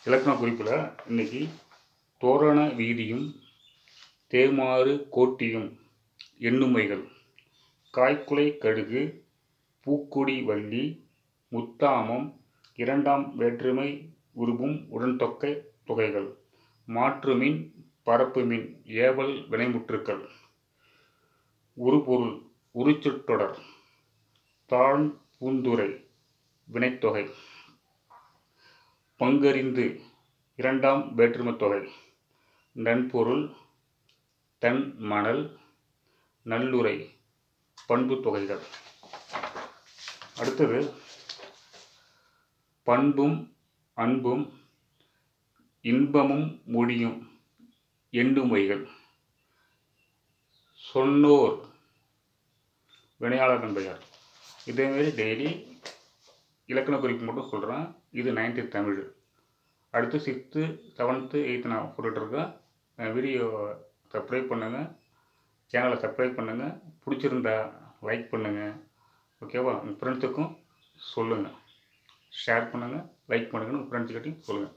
இலக்கண குறிப்பில் இன்னைக்கு தோரண வீதியும் தேமாறு கோட்டியும் எண்ணுமைகள் காய்க்குலை கடுகு பூக்கொடி வள்ளி முத்தாமம் இரண்டாம் வேற்றுமை உருபும் உடன்தொக்கை தொகைகள் மாற்றுமின் பரப்புமின் ஏவல் வினைமுற்றுக்கள் உருபொருள் உரிச்சொற்றொடர் தாழ் பூந்துரை வினைத்தொகை பங்கறிந்து இரண்டாம் வேற்றுமைத் தொகை நன்பொருள் தன் மணல் நல்லுரை பண்பு தொகைகள். அடுத்தது பண்பும் அன்பும் இன்பமும் மொழியும் எண்ணுமைகள் சொன்னோர் வினையாளர் பெயர். இதேமாரி டெய்லி இலக்கண குறிப்பு மட்டும் சொல்கிறேன். இது 9th தமிழ். அடுத்து 6th 7th 8th நான் போட்டுட்ருக்கேன். வீடியோ சப்ஸ்கிரைப் பண்ணுங்கள், சேனலை சப்ஸ்கிரைப் பண்ணுங்கள், பிடிச்சிருந்தா லைக் பண்ணுங்கள். ஓகேவா? உங்கள் ஃப்ரெண்ட்ஸுக்கும் சொல்லுங்கள், ஷேர் பண்ணுங்கள், லைக் பண்ணுங்கன்னு உங்கள் ஃப்ரெண்ட்ஸுக்கிட்டையும் சொல்லுங்கள்.